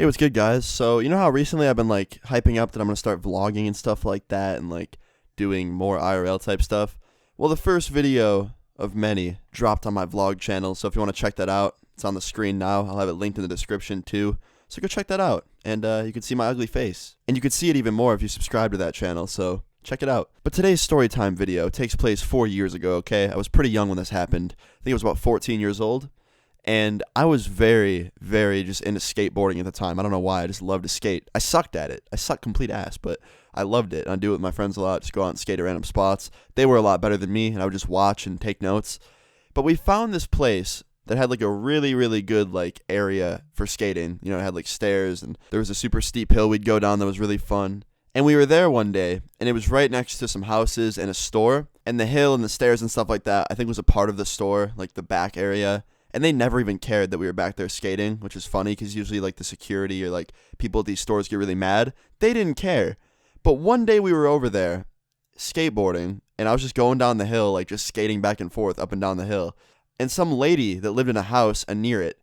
Hey, what's good, guys? So, you know how recently I've been like hyping up that I'm gonna start vlogging and stuff like that and like doing more IRL type stuff? Well, the first video of many dropped on my vlog channel, so if you want to check that out, it's on the screen now. I'll have it linked in the description too. So go check that out, and you can see my ugly face. And you can see it even more if you subscribe to that channel, so check it out. But today's storytime video takes place 4 years ago, okay? I was pretty young when this happened. I think I was about 14 years old. And I was very, very just into skateboarding at the time. I don't know why. I just loved to skate. I sucked at it. I sucked complete ass, but I loved it. And I do it with my friends a lot. Just go out and skate at random spots. They were a lot better than me, and I would just watch and take notes. But we found this place that had like a really, really good like area for skating. You know, it had like stairs, and there was a super steep hill we'd go down that was really fun. And we were there one day, and it was right next to some houses and a store. And the hill and the stairs and stuff like that, I think was a part of the store, like the back area. And they never even cared that we were back there skating, which is funny because usually like the security or like people at these stores get really mad. They didn't care. But one day we were over there skateboarding, and I was just going down the hill, like just skating back and forth up and down the hill. And some lady that lived in a house near it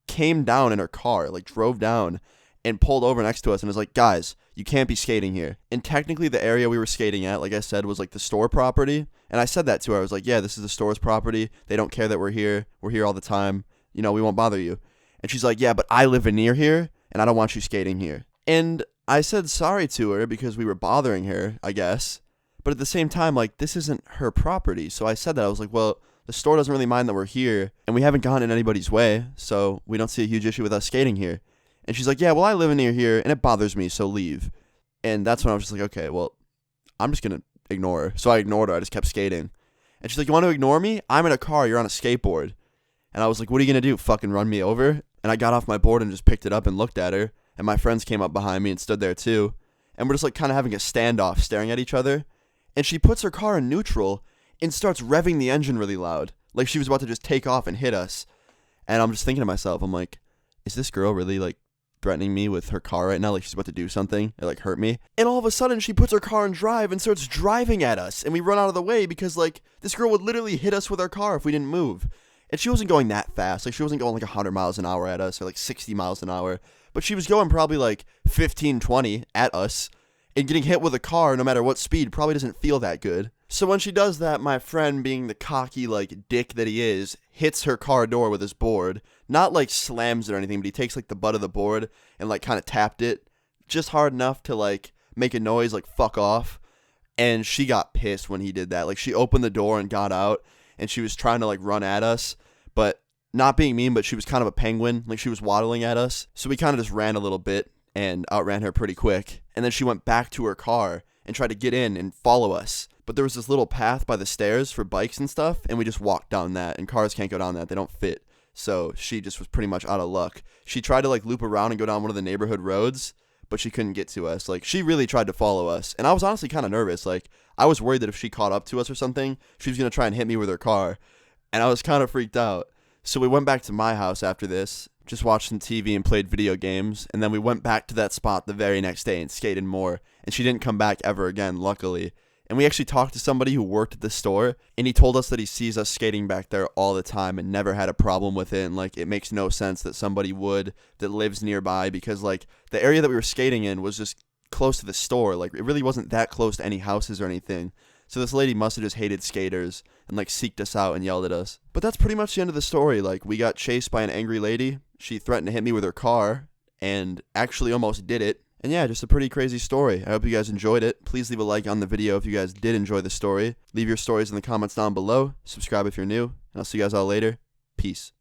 came down in her car, like drove down and pulled over next to us and was like, guys, you can't be skating here. And technically the area we were skating at, like I said, was like the store property. And I said that to her. I was like, yeah, this is the store's property. They don't care that we're here. We're here all the time. You know, we won't bother you. And she's like, yeah, but I live near here, and I don't want you skating here. And I said sorry to her because we were bothering her, I guess. But at the same time, like, this isn't her property. So I said that. I was like, well, the store doesn't really mind that we're here, and we haven't gotten in anybody's way, so we don't see a huge issue with us skating here. And she's like, yeah, well, I live near here, and it bothers me, so leave. And that's when I was just like, okay, well, I'm just going to ignore her. So I ignored her. I just kept skating. And she's like, you want to ignore me? I'm in a car. You're on a skateboard. And I was like, what are you going to do? Fucking run me over? And I got off my board and just picked it up and looked at her. And my friends came up behind me and stood there too. And we're just like kind of having a standoff, staring at each other. And she puts her car in neutral and starts revving the engine really loud. Like she was about to just take off and hit us. And I'm just thinking to myself, I'm like, is this girl really like threatening me with her car right now, like she's about to do something or like hurt me? And all of a sudden she puts her car in drive and starts driving at us, and we run out of the way because like this girl would literally hit us with our car if we didn't move. And she wasn't going that fast. Like she wasn't going like 100 miles an hour at us or like 60 miles an hour, but she was going probably like 15, 20 at us. And getting hit with a car no matter what speed probably doesn't feel that good. So when she does that, my friend, being the cocky like dick that he is, hits her car door with his board. Not like slams it or anything, but he takes like the butt of the board and like kind of tapped it just hard enough to like make a noise like fuck off. And she got pissed when he did that. Like she opened the door and got out, and she was trying to like run at us, but not being mean, but she was kind of a penguin. Like she was waddling at us. So we kind of just ran a little bit and outran her pretty quick. And then she went back to her car and tried to get in and follow us. But there was this little path by the stairs for bikes and stuff, and we just walked down that, and cars can't go down that. They don't fit. So she just was pretty much out of luck. She tried to like loop around and go down one of the neighborhood roads, but she couldn't get to us. Like she really tried to follow us. And I was honestly kind of nervous. Like I was worried that if she caught up to us or something, she was going to try and hit me with her car. And I was kind of freaked out. So we went back to my house after this, just watched some TV and played video games, and then we went back to that spot the very next day and skated more, and she didn't come back ever again, luckily. And we actually talked to somebody who worked at the store, and he told us that he sees us skating back there all the time and never had a problem with it, and like it makes no sense that somebody would that lives nearby, because like the area that we were skating in was just close to the store. Like it really wasn't that close to any houses or anything. So this lady must have just hated skaters and like seeked us out and yelled at us. But that's pretty much the end of the story. Like we got chased by an angry lady. She threatened to hit me with her car and actually almost did it. And yeah, just a pretty crazy story. I hope you guys enjoyed it. Please leave a like on the video if you guys did enjoy the story. Leave your stories in the comments down below. Subscribe if you're new. And I'll see you guys all later. Peace.